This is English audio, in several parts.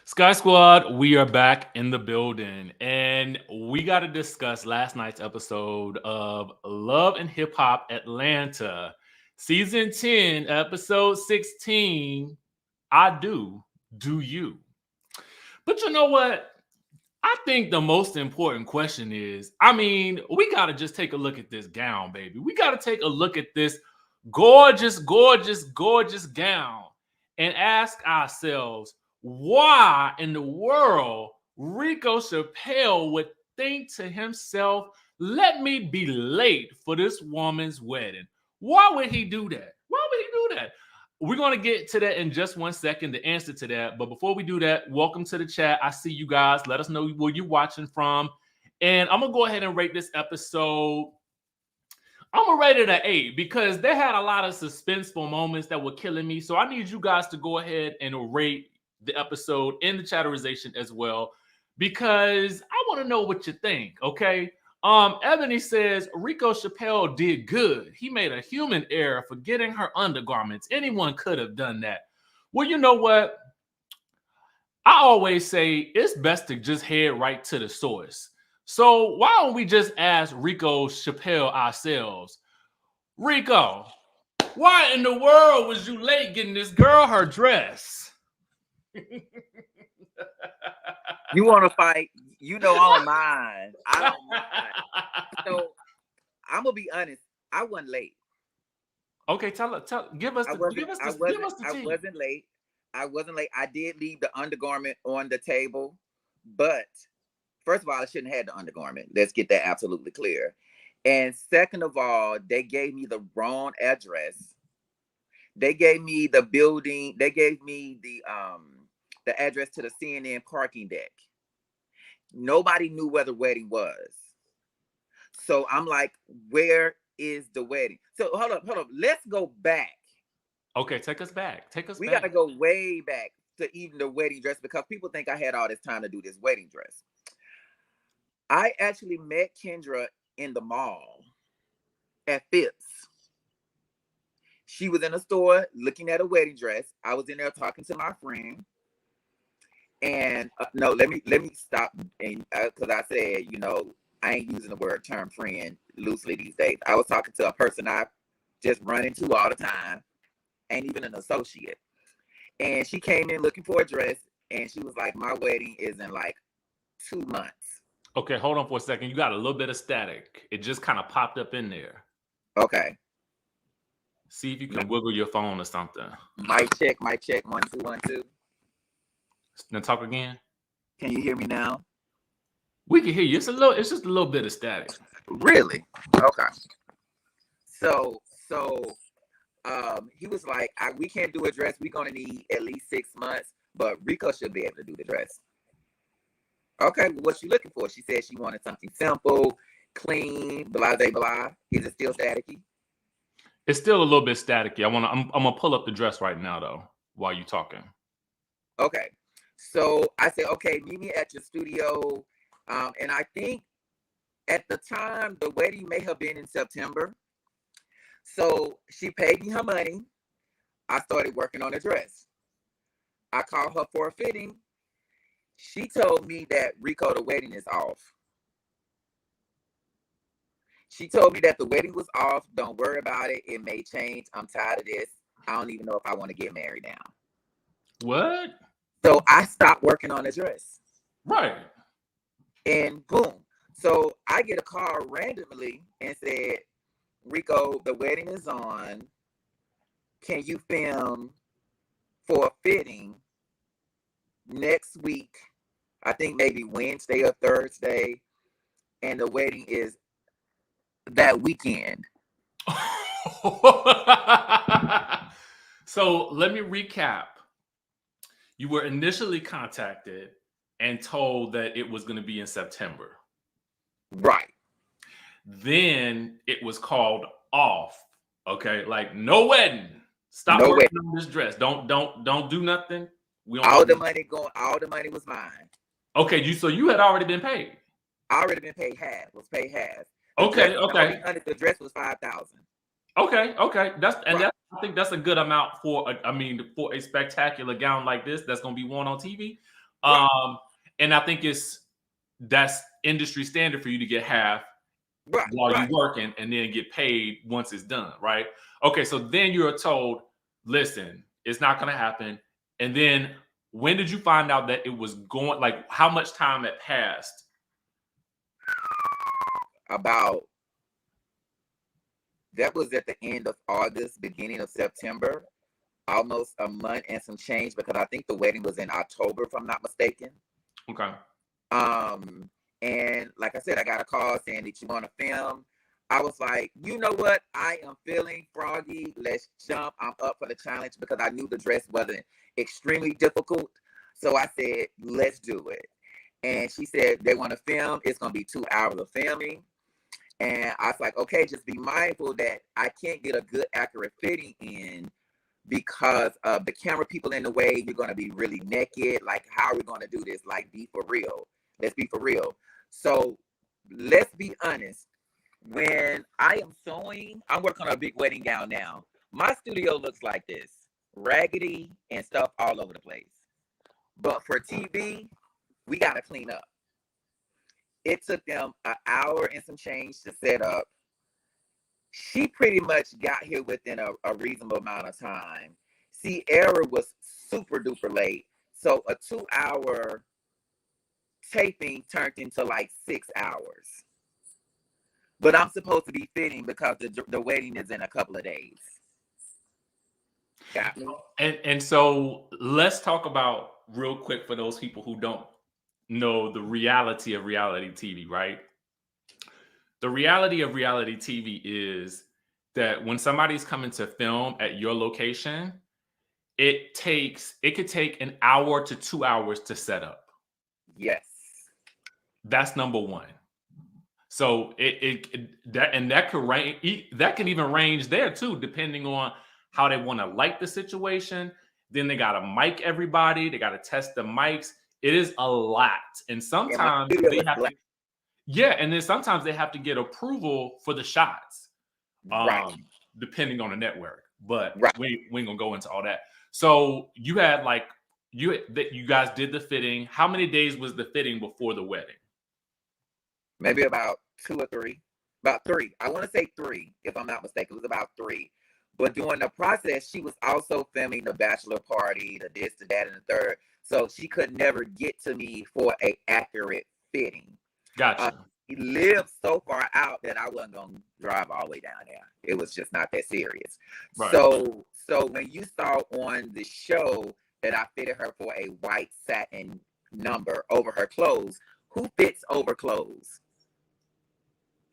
Sky Squad, we are back in the building and we got to discuss last night's episode of Love and Hip Hop Atlanta, season 10, episode 16. I do you? But you know what? I think the most important question is we got to just take a look at this gown, baby. We got to take a look at this gorgeous, gorgeous, gorgeous gown and ask ourselves why in the world Reco Chapple would think to himself, let me be late for this woman's wedding. Why would he do that? Why would he do that? We're going to get to that in just 1 second, the answer to that. But before we do that, welcome to the chat. I see you guys. Let us know where you're watching from. And I'm going to go ahead and rate this episode. I'm going to rate it an 8 because they had a lot of suspenseful moments that were killing me. So I need you guys to go ahead and rate the episode in the chatterization as well because I want to know what you think, okay? Ebony says Reco Chapple did good. He made a human error for getting her undergarments. Anyone could have done that. Well, you know what? I always say it's best to just head right to the source. So why don't we just ask Reco Chapple ourselves? Reco, why in the world was you late getting this girl her dress? You want to fight? You know I don't mind. I don't mind. So I'm gonna be honest. I wasn't late. Okay, give us the I tea. wasn't late. I wasn't late. I did leave the undergarment on the table, but first of all, I shouldn't have had the undergarment. Let's get that absolutely clear. And second of all, they gave me the wrong address. They gave me the building. They gave me the address to the CNN parking deck. Nobody knew where the wedding was. So I'm like, where is the wedding? So hold up. Let's go back. Okay, take us back. We got to go way back to even the wedding dress because people think I had all this time to do this wedding dress. I actually met Kendra in the mall at Phipps. She was in a store looking at a wedding dress. I was in there talking to my friend. And no, let me stop, and because I said, I ain't using the term friend loosely these days. I was talking to a person I just run into all the time, ain't even an associate. And she came in looking for a dress, and she was like, "My wedding is in like 2 months." Okay, hold on for a second. You got a little bit of static. It just kind of popped up in there. Okay. See if you can wiggle your phone or something. Mic check. 1 2 1 2. Now talk again. Can you hear me now? We can hear you. It's just a little bit of static. Really? Okay. So he was like, we can't do a dress. We're gonna need at least 6 months, but Reco should be able to do the dress. Okay, well, what's she looking for? She said she wanted something simple, clean, blah blah blah. Is it still staticky? It's still a little bit staticky. I'm gonna pull up the dress right now though while you're talking. Okay. So I said, okay, meet me at your studio. And I think at the time, the wedding may have been in September. So she paid me her money. I started working on the dress. I called her for a fitting. She told me that Reco, the wedding is off. She told me that the wedding was off. Don't worry about it. It may change. I'm tired of this. I don't even know if I want to get married now. What? So I stopped working on the dress. Right. And boom. So I get a call randomly and said, Reco, the wedding is on. Can you film for a fitting next week? I think maybe Wednesday or Thursday. And the wedding is that weekend. So let me recap. You were initially contacted and told that it was going to be in September. Right. Then it was called off. Okay, like no wedding. Stop No working wedding. on this dress. Don't do nothing. All the money was mine. Okay, so you had already been paid. I already been paid half. Was paid half. Okay. The dress was $5,000. Okay. I think that's a good amount for a spectacular gown like this that's gonna be worn on TV. And I think that's industry standard for you to get half while you're working and then get paid once it's done, right? Okay, so then you're told, listen, it's not going to happen. And then when did you find out that it was going, like how much time had passed? That was at the end of August, beginning of September, almost a month and some change, because I think the wedding was in October, if I'm not mistaken. Okay. And like I said, I got a call saying that you want to film. I was like, you know what? I am feeling froggy. Let's jump. I'm up for the challenge, because I knew the dress wasn't extremely difficult. So I said, let's do it. And she said they want to film. It's going to be 2 hours of filming. And I was like, okay, just be mindful that I can't get a good, accurate fitting in because of the camera people in the way. You're going to be really naked. Like, how are we going to do this? Like, be for real. Let's be for real. So let's be honest. When I am sewing, I'm working on a big wedding gown now. My studio looks like this, raggedy and stuff all over the place. But for TV, we got to clean up. It took them an hour and some change to set up. She pretty much got here within a reasonable amount of time. Sierra was super duper late. So a 2-hour taping turned into like 6 hours. But I'm supposed to be fitting because the wedding is in a couple of days. Got me? And so let's talk about real quick for those people who don't know the reality of reality TV, right? The reality of reality TV is that when somebody's coming to film at your location, it could take an hour to 2 hours to set up. Yes. That's number one. So that can even range there too, depending on how they want to light the situation. Then they got to mic everybody. They got to test the mics. It is a lot. And sometimes and then sometimes they have to get approval for the shots. Depending on the network. But we ain't gonna go into all that. So you had you guys did the fitting. How many days was the fitting before the wedding? Maybe about 2 or 3. About 3. I want to say 3, if I'm not mistaken. It was about 3. But during the process, she was also filming the bachelor party, the this, the that, and the third. So she could never get to me for an accurate fitting. Gotcha. He lived so far out that I wasn't going to drive all the way down there. It was just not that serious. Right. So when you saw on the show that I fitted her for a white satin number over her clothes, who fits over clothes?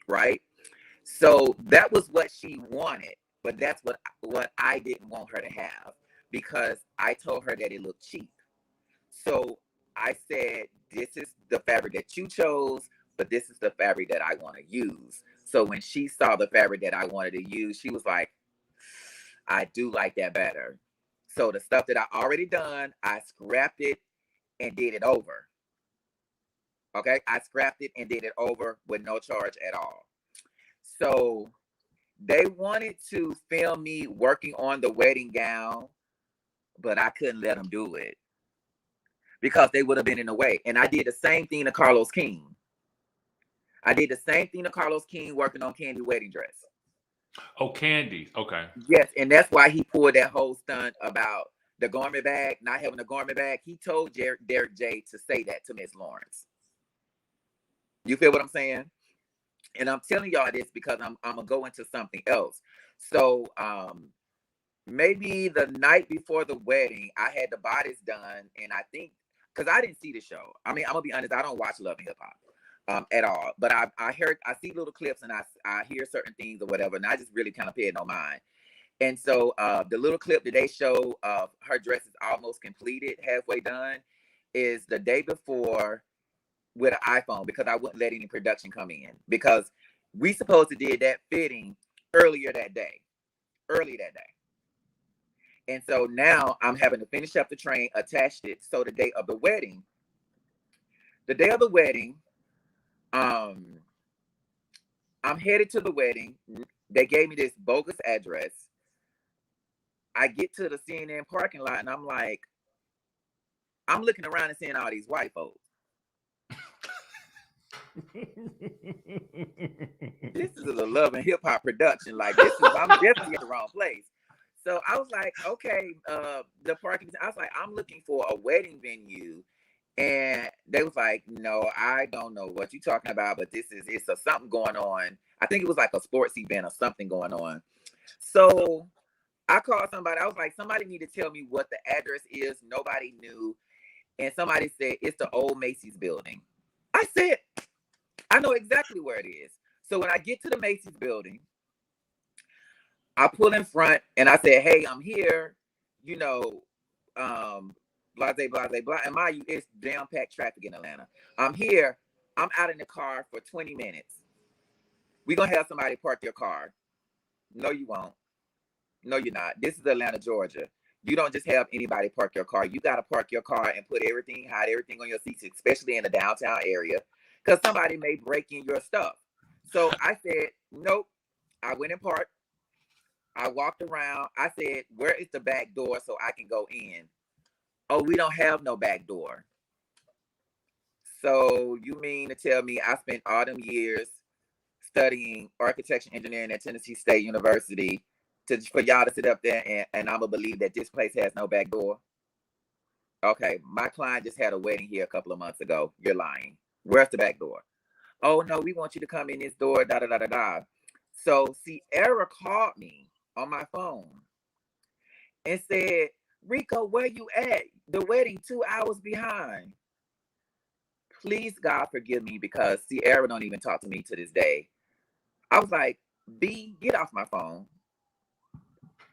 Right? So that was what she wanted, but that's what I didn't want her to have, because I told her that it looked cheap. So I said, this is the fabric that you chose, but this is the fabric that I want to use. So when she saw the fabric that I wanted to use, she was like, I do like that better. So the stuff that I already done, I scrapped it and did it over. Okay, I scrapped it and did it over with no charge at all. So they wanted to film me working on the wedding gown, but I couldn't let them do it because they would have been in the way. And I did the same thing to Carlos King. Working on Candy wedding dress. Oh, Candy. Okay. Yes, and that's why he pulled that whole stunt about the garment bag, not having a garment bag. He told Derek J to say that to Miss Lawrence. You feel what I'm saying? And I'm telling y'all this because I'm gonna go into something else. So maybe the night before the wedding, I had the bodice done, and I think because I didn't see the show. I mean, I'm gonna be honest, I don't watch Love and Hip Hop at all. But I see little clips and I hear certain things or whatever, and I just really kind of paid no mind. And so the little clip that they show of her dress is almost completed, halfway done, is the day before with an iPhone, because I wouldn't let any production come in, because we supposed to did that fitting early that day. And so now I'm having to finish up the train, attached it. So the day of the wedding, I'm headed to the wedding. They gave me this bogus address. I get to the CNN parking lot and I'm like, I'm looking around and seeing all these white folks. This is a love and hip hop production. Like I'm definitely at the wrong place. So I was like, okay, the parking. I was like, I'm looking for a wedding venue, and they was like, no, I don't know what you're talking about, but it's a something going on. I think it was like a sports event or something going on. So I called somebody. I was like, somebody need to tell me what the address is. Nobody knew, and somebody said it's the old Macy's building. I said, I know exactly where it is. So when I get to the Macy's building, I pull in front and I said, hey, I'm here, you know, blase, blase, blah. And mind you, it's jam-packed traffic in Atlanta. I'm here. I'm out in the car for 20 minutes. We're going to have somebody park your car. No, you won't. No, you're not. This is Atlanta, Georgia. You don't just have anybody park your car. You got to park your car and put hide everything on your seats, especially in the downtown area, because somebody may break in your stuff. So I said, nope. I went and parked. I walked around. I said, where is the back door so I can go in? Oh, we don't have no back door. So you mean to tell me I spent all them years studying architecture and engineering at Tennessee State University for y'all to sit up there and I'm going to believe that this place has no back door? Okay, my client just had a wedding here a couple of months ago. You're lying. Where's the back door? Oh, no, we want you to come in this door, da-da-da-da-da. So Sierra called me on my phone and said, Reco, where you at? The wedding 2 hours behind. Please, God, forgive me, because Sierra don't even talk to me to this day. I was like, B, get off my phone.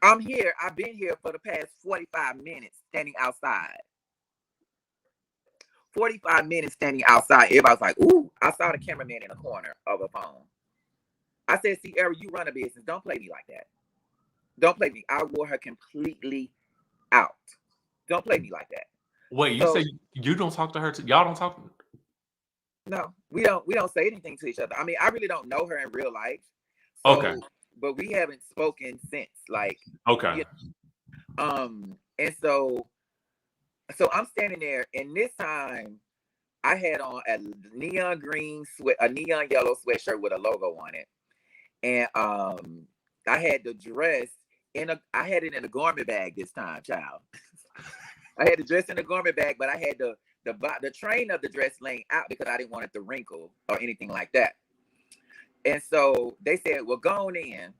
I'm here. I've been here for the past 45 minutes standing outside. 45 minutes standing outside. Everybody's like, ooh, I saw the cameraman in the corner of a phone. I said, Sierra, you run a business. Don't play me like that. Don't play me. I wore her completely out. Don't play me like that. Wait, you say you don't talk to her? Y'all don't talk? No, we don't say anything to each other. I mean, I really don't know her in real life. So, okay. But we haven't spoken since. Like, okay. You know, and so I'm standing there, and this time I had on a neon yellow sweatshirt with a logo on it, and I had the dress I had it in a garment bag this time, child. I had the dress in a garment bag, but I had the train of the dress laying out because I didn't want it to wrinkle or anything like that. And so they said, well, go on in.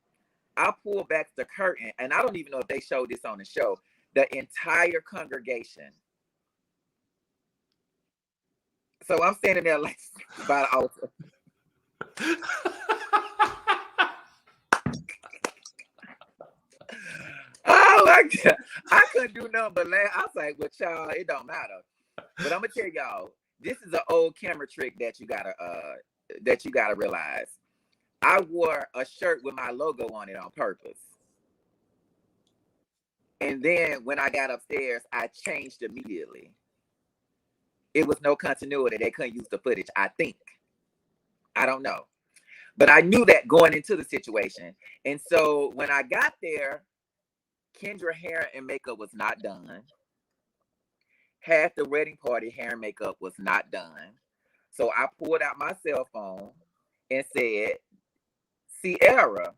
I pulled back the curtain, and I don't even know if they showed this on the show. The entire congregation. So I'm standing there like by the altar. Oh my God. I couldn't do nothing but laugh. I was like, well, y'all, it don't matter. But I'm gonna tell y'all, this is an old camera trick that you gotta realize. I wore a shirt with my logo on it on purpose. And then when I got upstairs, I changed immediately. It was no continuity. They couldn't use the footage, I think. I don't know. But I knew that going into the situation. And so when I got there, Kendra hair and makeup was not done. Half the wedding party hair and makeup was not done. So I pulled out my cell phone and said, Sierra,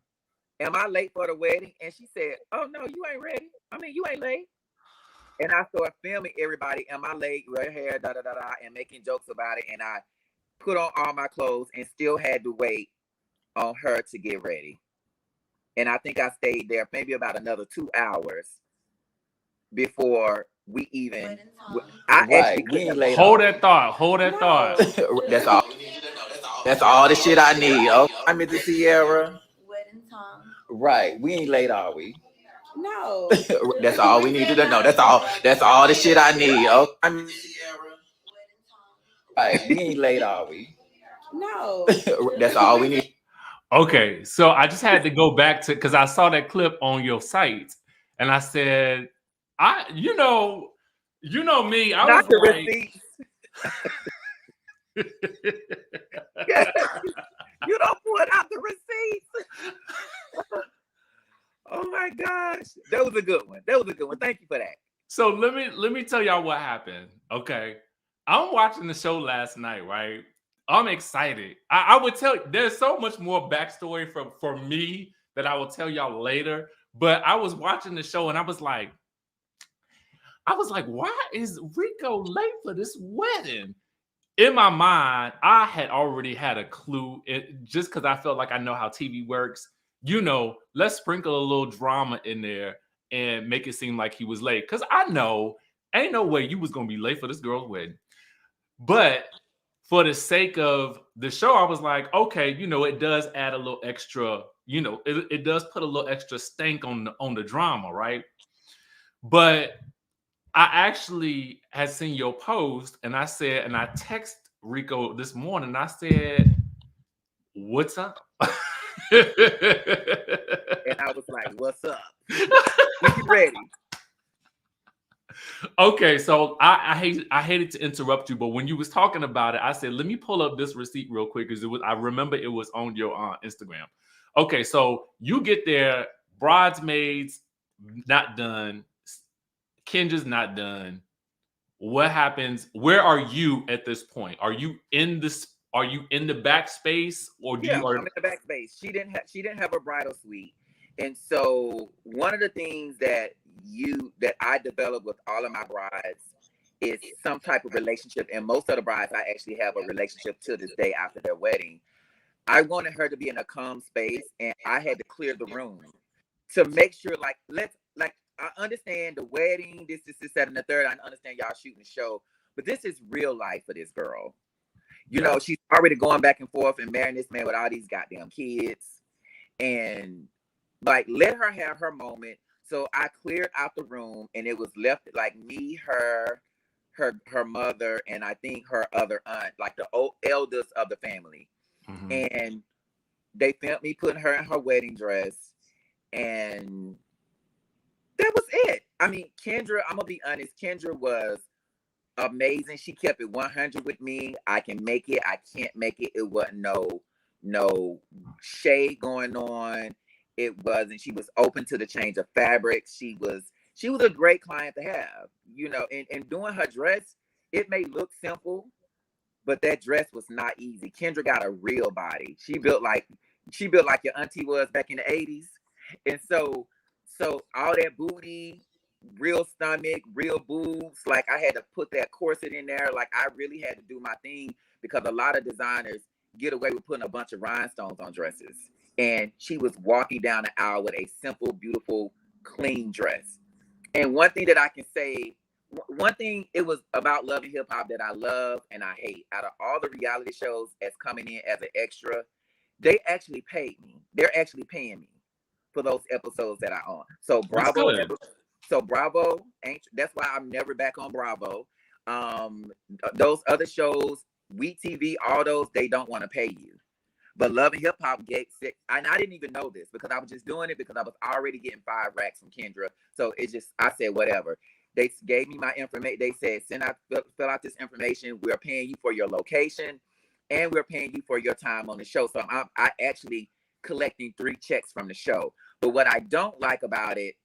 am I late for the wedding? And she said, oh, no, you ain't ready. I mean, you ain't late. And I started filming everybody. Am I late? Red hair, da-da-da-da, and making jokes about it. And I put on all my clothes and still had to wait on her to get ready. And I think I stayed there maybe about another 2 hours before we even. Hold that thought. That's all. That's all the shit I need. Oh, I'm at the Sierra. Wedding time. Right. We ain't late, are we? No. That's all we need to know. That's all the shit I need. Oh, I'm at the Sierra. Right. We ain't late, are we? No. That's all we need. Okay, so I just had to go back to, because I saw that clip on your site, and I said, you know me. I Not was the like, receipts. Yeah. You don't put out the receipts. Oh my gosh, that was a good one. Thank you for that. So let me tell y'all what happened. Okay. I'm watching the show last night, right? I'm excited. I would tell there's so much more backstory for me that I will tell y'all later. But I was watching the show and I was like, why is Rico late for this wedding? In my mind, I had already had a clue. Just because I felt like I know how TV works, let's sprinkle a little drama in there and make it seem like he was late. Because I know ain't no way you was gonna be late for this girl's wedding. But for the sake of the show, I was like, okay, it does add a little extra, it does put a little extra stank on the drama, right? But I actually had seen your post and I text Rico this morning and I said, what's up? And I was like, what's up? When you ready? Okay, so I hated to interrupt you, but when you was talking about it, I said, let me pull up this receipt real quick because I remember it was on your Instagram. Okay, so you get there, bridesmaids not done, Kendra's not done. What happens? Where are you at this point? Are you in this? Are you in the backspace, or do Yeah, you? I'm in the backspace. She didn't have a bridal suite, and so one of the things that I developed with all of my brides is some type of relationship. And most of the brides, I actually have a relationship to this day after their wedding. I wanted her to be in a calm space, and I had to clear the room to make sure, I understand the wedding, this, that, and the third. I understand y'all shooting the show, but this is real life for this girl. She's already going back and forth and marrying this man with all these goddamn kids. And let her have her moment. So I cleared out the room and it was left like me, her mother, and I think her other aunt, like the eldest of the family. Mm-hmm. And they filmed me putting her in her wedding dress. And that was it. I mean, Kendra, I'm gonna be honest, Kendra was amazing. She kept it 100 with me. I can make it, I can't make it. It wasn't no shade going on. It wasn't. She was open to the change of fabrics. She was a great client to have. And doing her dress, it may look simple, but that dress was not easy. Kendra got a real body. She built like your auntie was back in the 80s. And so all that booty, real stomach, real boobs, like I had to put that corset in there. Like I really had to do my thing because a lot of designers get away with putting a bunch of rhinestones on dresses. And she was walking down the aisle with a simple, beautiful, clean dress. And one thing that I can say, it was about Love and Hip Hop that I love and I hate. Out of all the reality shows that's coming in as an extra, they actually paid me. They're actually paying me for those episodes that I on. So Bravo, that's why I'm never back on Bravo. Those other shows, WeTV, all those, they don't want to pay you. But Love and Hip Hop gets it, and I didn't even know this because I was just doing it because I was already getting 5 racks from Kendra. So I said whatever. They gave me my information. They said fill out this information. We're paying you for your location, and we're paying you for your time on the show. So I actually collecting 3 checks from the show. But what I don't like about it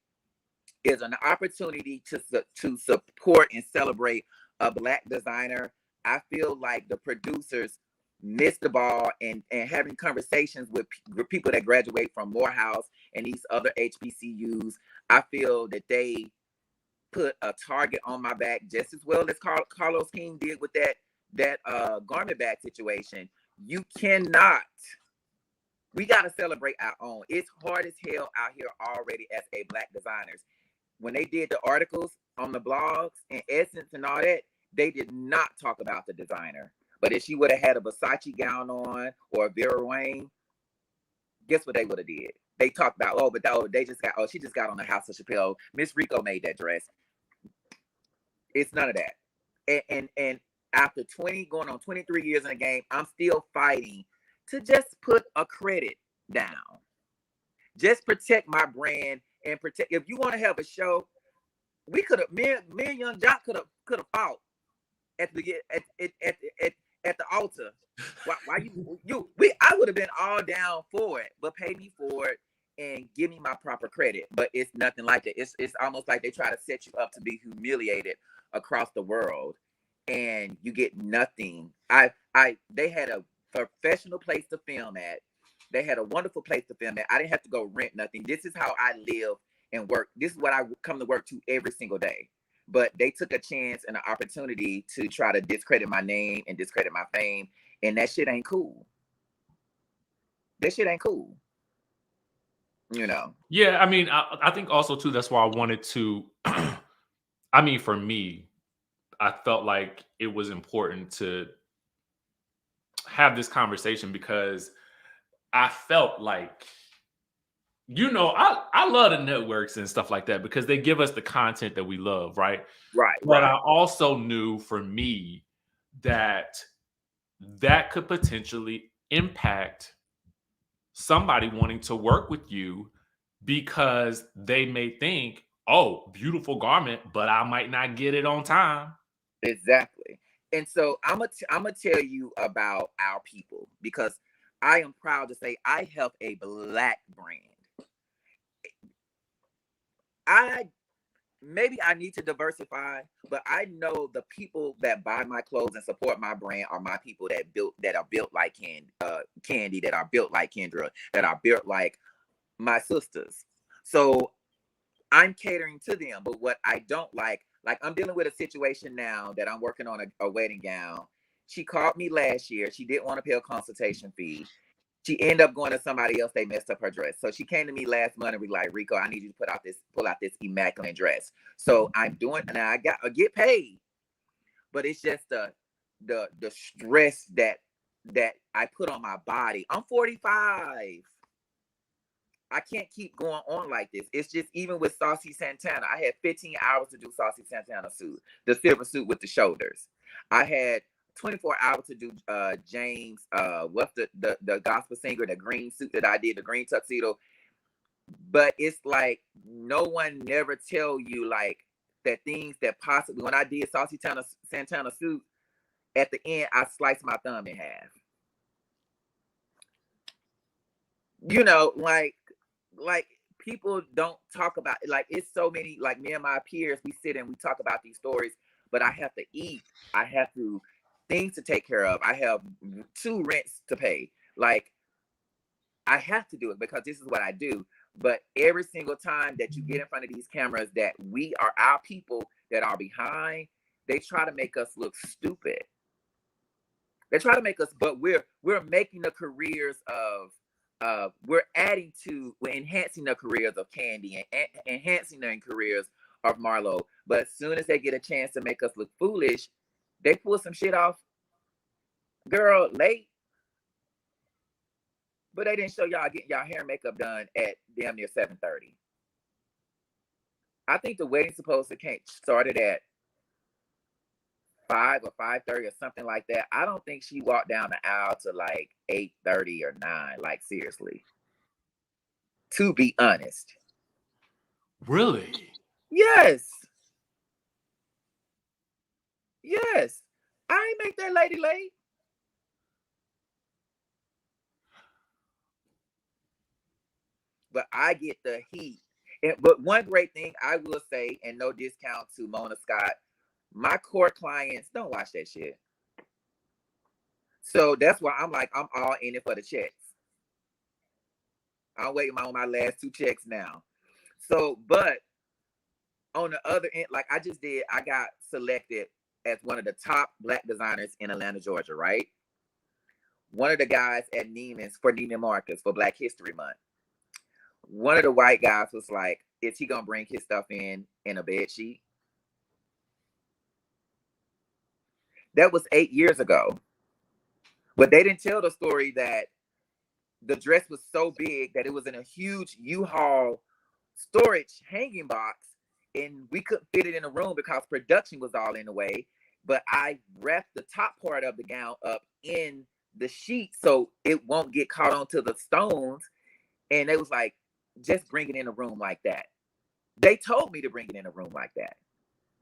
is an opportunity to support and celebrate a Black designer. I feel like the producers missed the ball and having conversations with people that graduate from Morehouse and these other HBCUs. I feel that they put a target on my back just as well as Carlos King did with that garment bag situation. You cannot. We got to celebrate our own. It's hard as hell out here already as a Black designers. When they did the articles on the blogs and Essence and all that, they did not talk about the designer. But if she would have had a Versace gown on or a Vera Wang, guess what they would have did? They talked about, she just got on the House of Chappelle. Miss Rico made that dress. It's none of that. And after going on 23 years in the game, I'm still fighting to just put a credit down. Just protect my brand and protect. If you want to have a show, we could have, me and Young Joc could have fought at the altar. I would have been all down for it, but pay me for it and give me my proper credit. But it's nothing like that. It's almost like they try to set you up to be humiliated across the world. and you get nothing. They had a professional place to film at. They had a wonderful place to film at. I didn't have to go rent nothing. This is how I live and work. This is what I come to work to every single day. But they took a chance and an opportunity to try to discredit my name and discredit my fame. And that shit ain't cool. That shit ain't cool. You know? Yeah, I mean, I think also too, that's why I wanted to, I mean, for me, I felt like it was important to have this conversation because I felt like, I love the networks and stuff like that because they give us the content that we love, right? Right, But right. I also knew for me that that could potentially impact somebody wanting to work with you because they may think, oh, beautiful garment, but I might not get it on time. Exactly. And so I'm gonna tell you about our people because I am proud to say I help a Black brand. Maybe I need to diversify, but I know the people that buy my clothes and support my brand are my people that are built like Candy, that are built like Kendra, that are built like my sisters. So I'm catering to them. But what I don't like I'm dealing with a situation now that I'm working on a wedding gown. She called me last year. She didn't want to pay a consultation fee. She ended up going to somebody else. They messed up her dress. So she came to me last month and was like, Reco, I need you to pull out this immaculate dress. So I'm doing, and I get paid, but it's just the stress that I put on my body. I'm 45. I can't keep going on like this. It's just even with Saucy Santana, I had 15 hours to do Saucy Santana suit, the silver suit with the shoulders. I had 24 hours to do James, what's the gospel singer, the green suit that I did, the green tuxedo. But it's like no one never tell you like that things that possibly when I did Saucy Santana suit, at the end I sliced my thumb in half. You know, like people don't talk about it. Like it's so many, like me and my peers, we sit and we talk about these stories, but I have to eat. I have to things to take care of. I have 2 rents to pay. Like I have to do it because this is what I do. But every single time that you get in front of these cameras that we are our people that are behind, they try to make us look stupid. They try to make us, but we're making the careers of we're enhancing the careers of Candy and enhancing the careers of Marlo. But as soon as they get a chance to make us look foolish, they pull some shit off, girl, late. But they didn't show y'all getting y'all hair and makeup done at damn near 7:30. I think the wedding's supposed to started at 5 or 5:30 or something like that. I don't think she walked down the aisle to like 8:30 or 9. Like seriously. To be honest. Really? Yes. Yes. I ain't make that lady late. But I get the heat. But one great thing I will say, and no discount to Mona Scott, my core clients don't watch that shit. So that's why I'm like, I'm all in it for the checks. I'm waiting on my last 2 checks now. So, but on the other end, like I got selected as one of the top Black designers in Atlanta, Georgia, right? One of the guys at Neiman's for Neiman Marcus for Black History Month. One of the white guys was like, is he gonna bring his stuff in a bed sheet? That was 8 years ago. But they didn't tell the story that the dress was so big that it was in a huge U-Haul storage hanging box, and we couldn't fit it in a room because production was all in the way. But I wrapped the top part of the gown up in the sheet so it won't get caught onto the stones. And it was like, just bring it in a room like that. They told me to bring it in a room like that.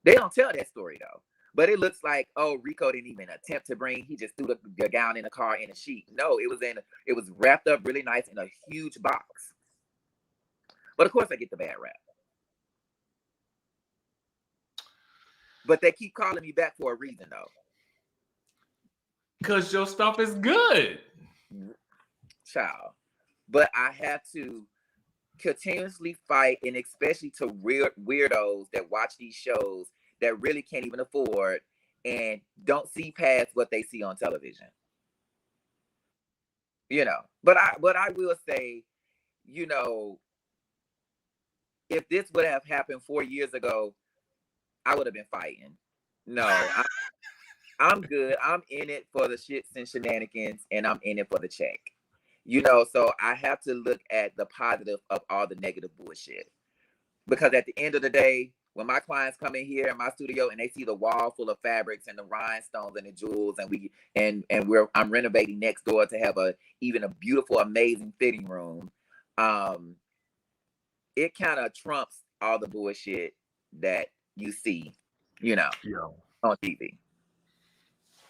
They don't tell that story though. But it looks like, oh, Reco didn't even attempt to bring. He just threw the gown in the car in a sheet. No, it was wrapped up really nice in a huge box. But of course, I get the bad rap. But they keep calling me back for a reason, though. Because your stuff is good. Child. But I have to continuously fight, and especially to weirdos that watch these shows that really can't even afford and don't see past what they see on television. You know, but I will say, you know, if this would have happened 4 years ago, I would have been fighting. No, I'm good. I'm in it for the shits and shenanigans, and I'm in it for the check. You know, so I have to look at the positive of all the negative bullshit. Because at the end of the day, when my clients come in here in my studio and they see the wall full of fabrics and the rhinestones and the jewels, and I'm renovating next door to have even a beautiful, amazing fitting room, it kind of trumps all the bullshit that you see, you know, on TV.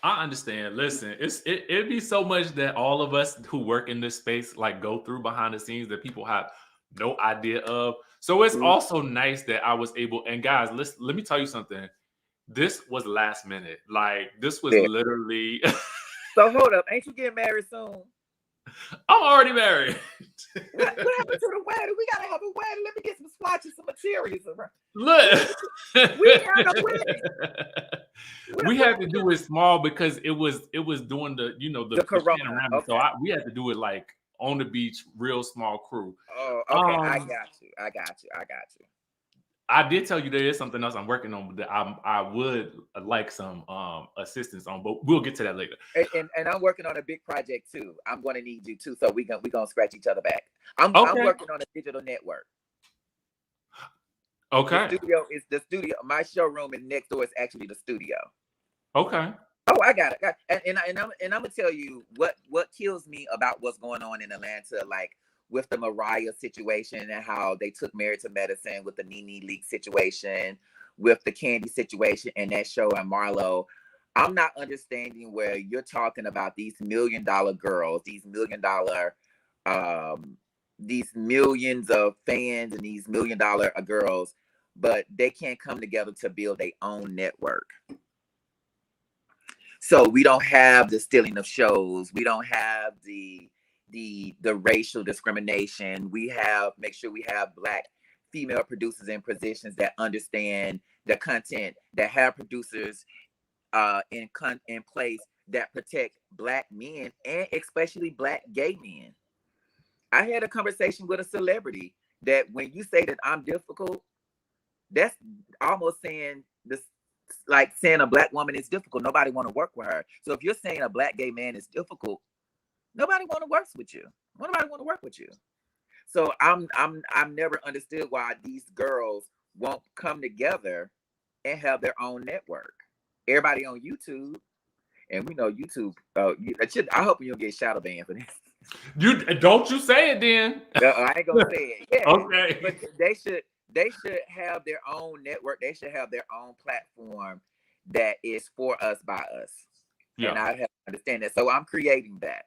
I understand. Listen, it'd be so much that all of us who work in this space like go through behind the scenes that people have no idea of. So it's also nice that I was able. And guys, let me tell you something. This was last minute. Like this was literally. So hold up, ain't you getting married soon? I'm already married. What happened to the wedding? We gotta have a wedding. Let me get some swatches, some materials. Look, we had a wedding. We had to do it small because it was doing the the corona. panoramic. So we had to do it like on the beach, real small crew. Oh, okay. I got you. I did tell you there is something else I'm working on that I would like some assistance on, but we'll get to that later. And I'm working on a big project too. I'm going to need you too, so we gonna scratch each other back. I'm working on a digital network. Okay. The studio. My showroom is next door. Is actually the studio. Okay. Oh, I got it. And I'm gonna tell you what kills me about what's going on in Atlanta, like with the Mariah situation and how they took Married to Medicine, with the Nene Leakes situation, with the Candy situation and that show and Marlo. I'm not understanding where you're talking about these $1 million girls, these $1 million, these millions of fans and these $1 million girls, but they can't come together to build their own network. So we don't have the stealing of shows. We don't have the racial discrimination. We make sure we have Black female producers in positions that understand the content, that have producers in place that protect Black men and especially Black gay men. I had a conversation with a celebrity that when you say that I'm difficult, that's almost saying this, like saying a Black woman is difficult. Nobody want to work with her. So if you're saying a Black gay man is difficult, nobody want to work with you. Nobody want to work with you. So I'm never understood why these girls won't come together and have their own network. Everybody on YouTube, and we know YouTube. I hope you don't get shadow banned for this. You don't you say it then? I ain't gonna say it. Yeah, okay. But they should have their own network. They should have their own platform that is for us, by us. Yeah. And I have to understand that. So I'm creating that.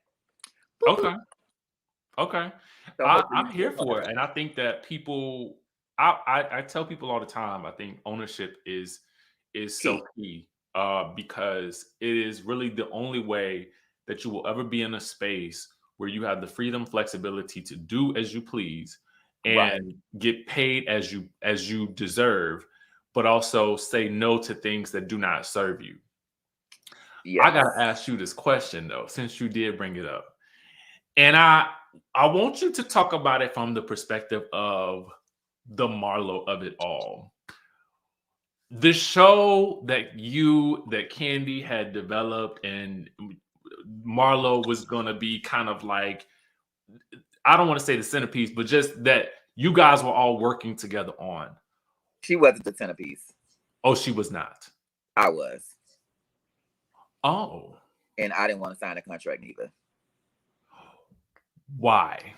Okay. So I'm here for it. And I think that people, I tell people all the time, I think ownership is so key because it is really the only way that you will ever be in a space where you have the freedom, flexibility to do as you please and get paid as you deserve, but also say no to things that do not serve you. Yes. I gotta ask you this question though, since you did bring it up. And I want you to talk about it from the perspective of the Marlo of it all. The show that Candy had developed and Marlo was gonna be kind of like, I don't want to say the centerpiece, but just that you guys were all working together on. She wasn't the centerpiece. Oh, she was not. I was. Oh. And I didn't want to sign a contract either. Why?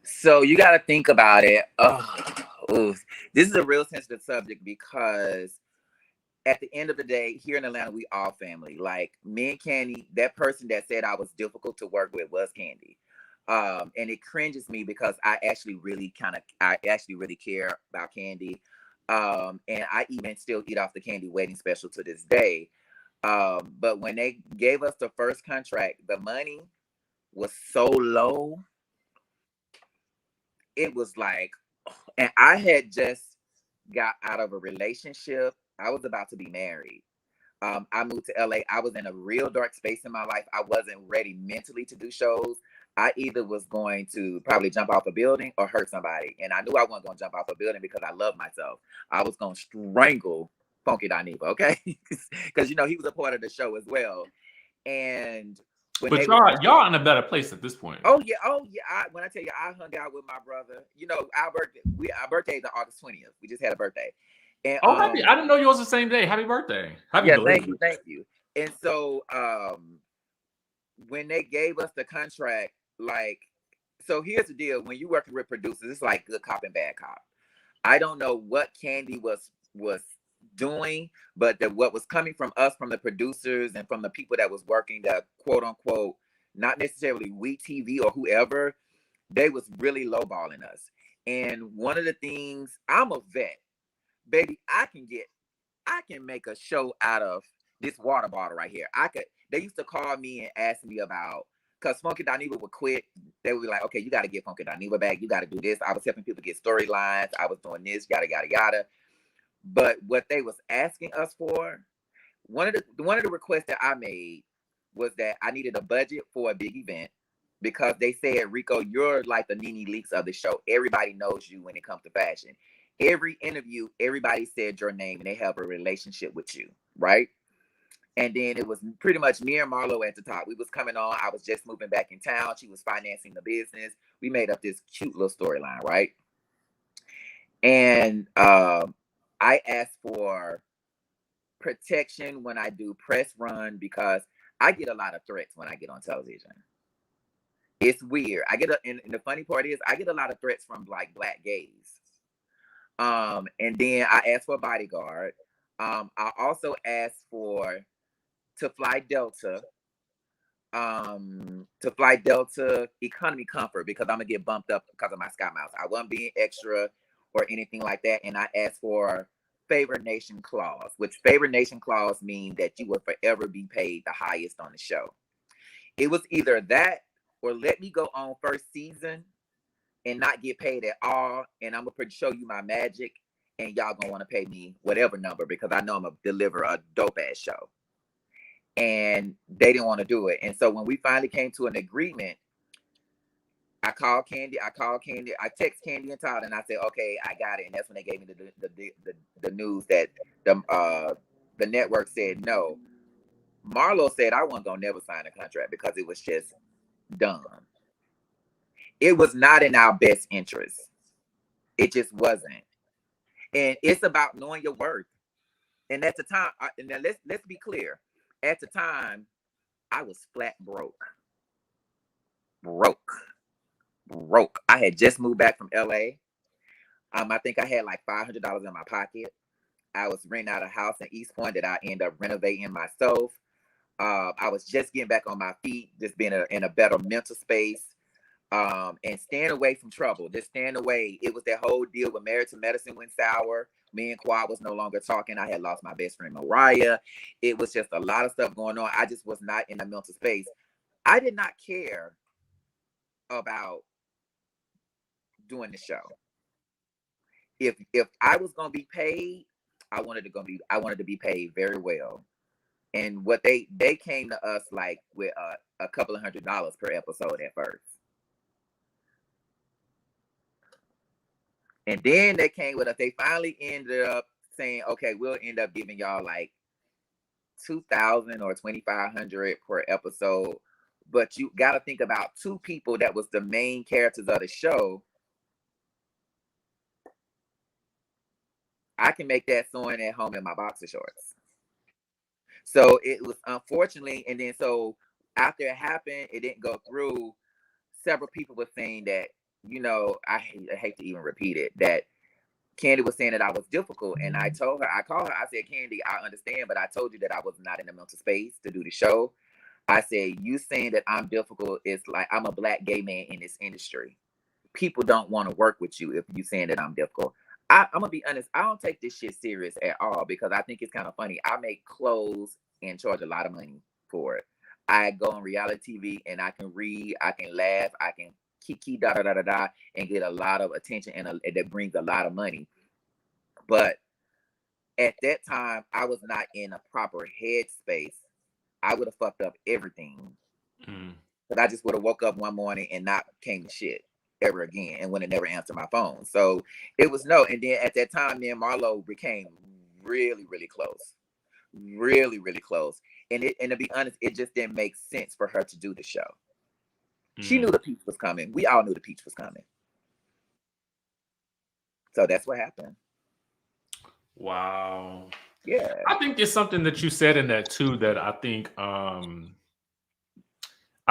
So you got to think about it. This is a real sensitive subject because at the end of the day, here in Atlanta, we all family. Like me and Candy, that person that said I was difficult to work with was Candy. And it cringes me because I actually really care about Candy. And I even still eat off the Candy wedding special to this day. But when they gave us the first contract, the money was so low. It was like, and I had just got out of a relationship. I was about to be married. I moved to LA. I was in a real dark space in my life. I wasn't ready mentally to do shows. I either was going to probably jump off a building or hurt somebody. And I knew I wasn't going to jump off a building because I love myself. I was going to strangle Funky Dineva, okay? Because, he was a part of the show as well. And when but y'all in a better place at this point. Oh yeah. When I tell you, I hung out with my brother. Our birthdays are August 20th. We just had a birthday. And happy! I didn't know yours was the same day. Happy birthday! Happy belated. Thank you. And so, when they gave us the contract, so here's the deal: when you're working with producers, it's like good cop and bad cop. I don't know what Candy was doing, but what was coming from us, from the producers and from the people that was working, the quote unquote, not necessarily WeTV or whoever, they was really lowballing us. And one of the things, I'm a vet, baby. I can make a show out of this water bottle right here. They used to call me and ask me about, because Funky Dineva would quit. They would be like, okay, you got to get Funky Dineva back. You got to do this. I was helping people get storylines. I was doing this, yada, yada, yada. But what they was asking us for, one of the requests that I made was that I needed a budget for a big event, because they said, Reco, you're like the Nene Leakes of the show. Everybody knows you when it comes to fashion. Every interview, everybody said your name and they have a relationship with you, right? And then it was pretty much me and Marlo at the top. We was coming on. I was just moving back in town. She was financing the business. We made up this cute little storyline, right? And I asked for protection when I do press run, because I get a lot of threats when I get on television. It's weird. And the funny part is I get a lot of threats from like Black gays. And then I asked for a bodyguard. I also asked to fly Delta economy comfort, because I'm gonna get bumped up because of my Sky Miles. I wasn't being extra or anything like that. And I asked for favored nation clause, which favored nation clause means that you will forever be paid the highest on the show. It was either that or let me go on first season and not get paid at all, and I'm gonna show you my magic, and y'all gonna want to pay me whatever number, because I know I'm gonna deliver a dope ass show. And they didn't want to do it. And so when we finally came to an agreement, I called Candy. I text Candy and Todd, and I said, okay, I got it. And that's when they gave me the news that the network said no. Marlo said I wasn't gonna never sign a contract because it was just done. It was not in our best interest. It just wasn't. And it's about knowing your worth. And at the time, and now let's be clear. At the time, I was flat broke. I had just moved back from LA. I think I had like $500 in my pocket. I was renting out a house in East Point that I ended up renovating myself. I was just getting back on my feet, just being in a better mental space, and staying away from trouble. Just staying away. It was that whole deal with Married to Medicine went sour. Me and Quad was no longer talking. I had lost my best friend Mariah. It was just a lot of stuff going on. I just was not in a mental space. I did not care about doing the show. If I was gonna be paid, I wanted to be paid very well. And what they came to us like with a couple of $100 per episode at first. And then they came with us. They finally ended up saying, okay, we'll end up giving y'all like $2,000 or $2,500 per episode. But you got to think about two people that was the main characters of the show. I can make that sewing at home in my boxer shorts. So it was unfortunately, and then so after it happened, it didn't go through. Several people were saying that, I hate to even repeat it, that Candy was saying that I was difficult. And I called her, I said, Candy, I understand, but I told you that I was not in the mental space to do the show. I said, you saying that I'm difficult is like I'm a Black gay man in this industry. People don't want to work with you if you saying that I'm difficult. I'm gonna be honest, I don't take this shit serious at all because I think it's kind of funny. I make clothes and charge a lot of money for it. I go on reality TV and I can read, I can laugh, I can kiki da da da da da and get a lot of attention and that brings a lot of money. But at that time, I was not in a proper headspace. I would have fucked up everything. But I just would have woke up one morning and not came to shit ever again and would have never answered my phone. So it was no. And then at that time, me and Marlo became really, really close. Really, really close. And to be honest, it just didn't make sense for her to do the show. She knew the peach was coming. We all knew the peach was coming. So that's what happened. Wow. Yeah. I think there's something that you said in that too that I think I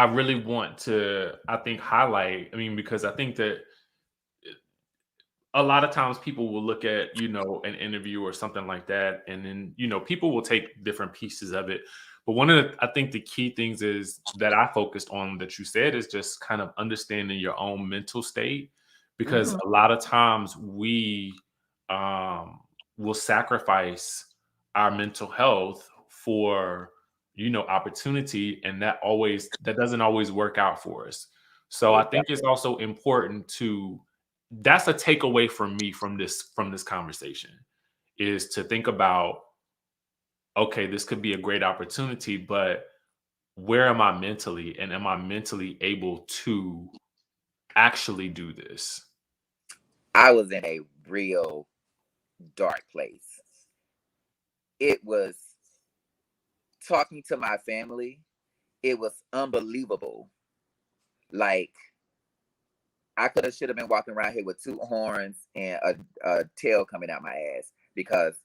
really want to highlight. I mean, because I think that a lot of times people will look at, an interview or something like that, and then, people will take different pieces of it. But I think the key things is that I focused on that you said is just kind of understanding your own mental state, because a lot of times we will sacrifice our mental health for, opportunity, and that doesn't always work out for us. So I think it's also important that's a takeaway from me from this conversation, is to think about, okay, this could be a great opportunity, but where am I mentally, and am I mentally able to actually do this? I was in a real dark place. It was talking to my family. It was unbelievable. Like, I should have been walking around here with 2 horns and a tail coming out my ass because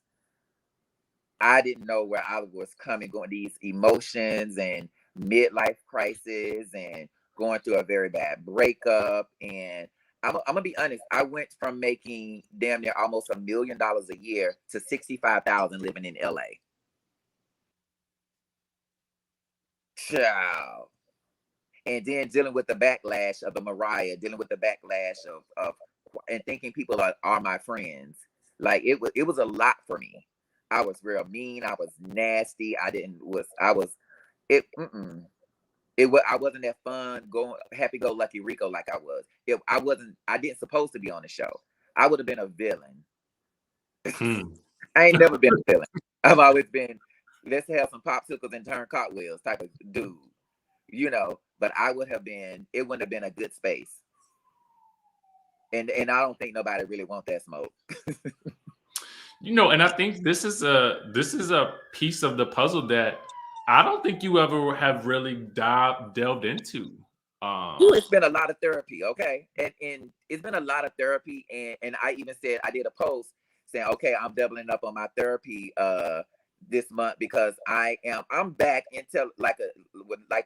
I didn't know where I was going these emotions and midlife crisis and going through a very bad breakup. And I'm gonna be honest, I went from making damn near almost $1 million a year to 65,000 living in LA. Ciao. And then dealing with the backlash of the Mariah, dealing with the backlash of and thinking people are my friends. Like it was a lot for me. I was real mean. I was nasty. I wasn't that fun, going happy go lucky Reco like I was. I didn't supposed to be on the show. I would have been a villain. I ain't never been a villain. I've always been, let's have some popsicles and turn cartwheels type of dude. But it wouldn't have been a good space. And I don't think nobody really want that smoke. And I think this is a piece of the puzzle that I don't think you ever have really delved into. It's been a lot of therapy, okay? And it's been a lot of therapy, and I even said, I did a post saying, okay, I'm doubling up on my therapy this month because I'm back until like the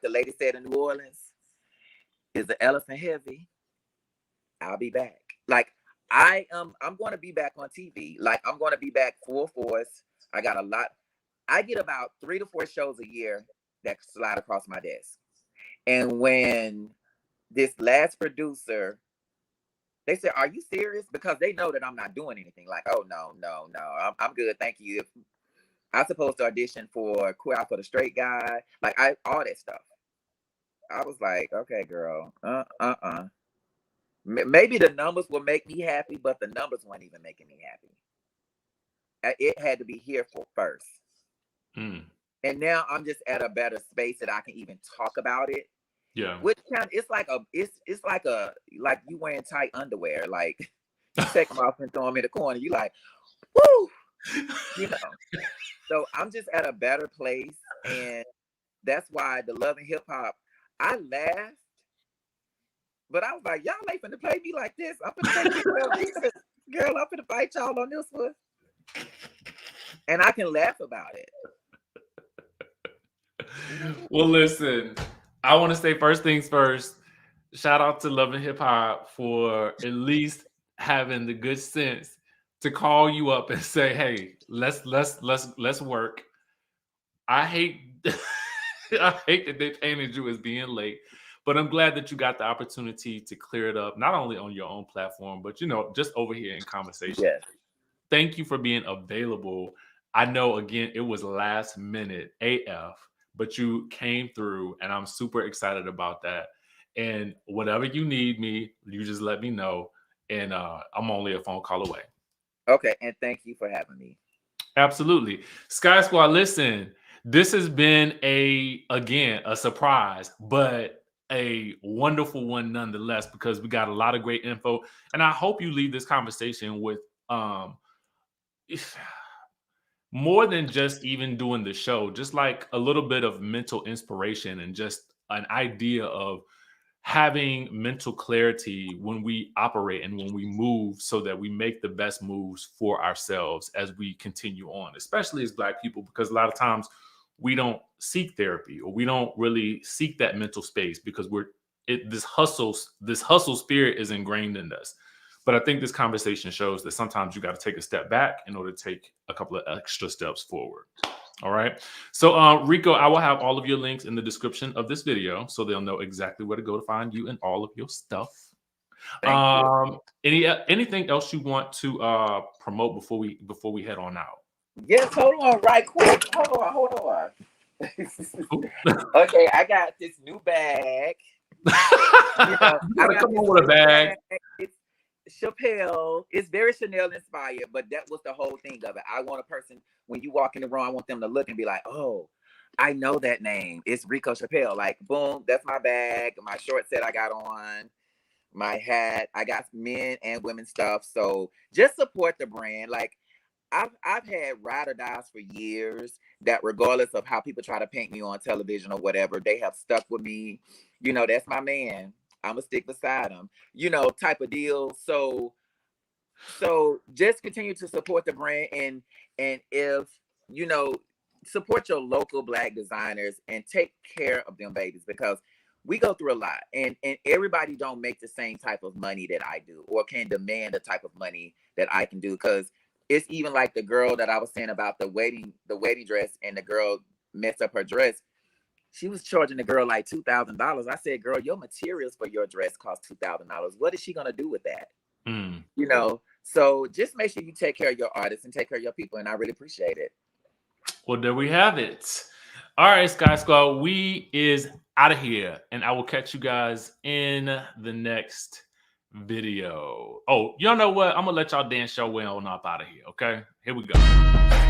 lady said in New Orleans, is the elephant heavy? I'll be back. Like I'm going to be back on TV. Like I'm going to be back full force. I got a lot. I get about 3 to 4 shows a year that slide across my desk. And when this last producer, they said, "Are you serious?" Because they know that I'm not doing anything. Like, oh no, I'm good, thank you. If I'm supposed to audition for Queer Eye for the Straight Guy, like all that stuff. I was like, okay, girl, Maybe the numbers will make me happy, but the numbers weren't even making me happy. It had to be here first. And now I'm just at a better space that I can even talk about it. Yeah. Which it's like you wearing tight underwear. Like you take them off and throw them in the corner. You like, woo, So I'm just at a better place, and that's why the Love and Hip Hop. I laughed, but I was like, y'all ain't finna play me like this. I'm finna take girl, I'm finna fight y'all on this one, and I can laugh about it. Well, listen, I want to say first things first. Shout out to Love and Hip Hop for at least having the good sense to call you up and say, "Hey, let's work." I hate I hate that they painted you as being late, but I'm glad that you got the opportunity to clear it up, not only on your own platform, but just over here in conversation. Yes. thank you for being available. I know, again, it was last minute AF, but you came through, and I'm super excited about that. And whatever you need me, you just let me know, and I'm only a phone call away. Okay, and thank you for having me. Absolutely. Sky Squad, listen, this has been again, a surprise, but a wonderful one nonetheless, because we got a lot of great info. And I hope you leave this conversation with more than just even doing the show, just like a little bit of mental inspiration and just an idea of having mental clarity when we operate and when we move, so that we make the best moves for ourselves as we continue on, especially as Black people, because a lot of times we don't seek therapy, or we don't really seek that mental space, because this hustle spirit is ingrained in us. But I think this conversation shows that sometimes you got to take a step back in order to take a couple of extra steps forward. All right. So, Reco, I will have all of your links in the description of this video, so they'll know exactly where to go to find you and all of your stuff. Thank you. Anything else you want to promote before we head on out? Yes, hold on, right quick. Hold on. Okay, I got this new bag. You gotta come on with a bag. It's Chappelle. It's very Chanel inspired, but that was the whole thing of it. I want a person, when you walk in the room, I want them to look and be like, oh, I know that name. It's Reco Chapple. Like, boom, that's my bag, my short set I got on, my hat. I got men and women stuff. So just support the brand. Like, I've had ride or dies for years that, regardless of how people try to paint me on television or whatever, they have stuck with me. You know, that's my man. I'm gonna stick beside him, you know, type of deal. So just continue to support the brand, and if you know, support your local Black designers and take care of them babies, because we go through a lot, and everybody don't make the same type of money that I do, or can demand the type of money that I can do. Because it's even like the girl that I was saying about the wedding dress, and the girl messed up her dress. She was charging the girl like $2,000. I said, girl, your materials for your dress cost $2,000. What is she gonna do with that? You know, so just make sure you take care of your artists and take care of your people, and I really appreciate it. Well, there we have it. All right, Sky Squad, we is out of here, and I will catch you guys in the next video. Oh, y'all know what? I'm gonna let y'all dance your way on up out of here. Okay, here we go.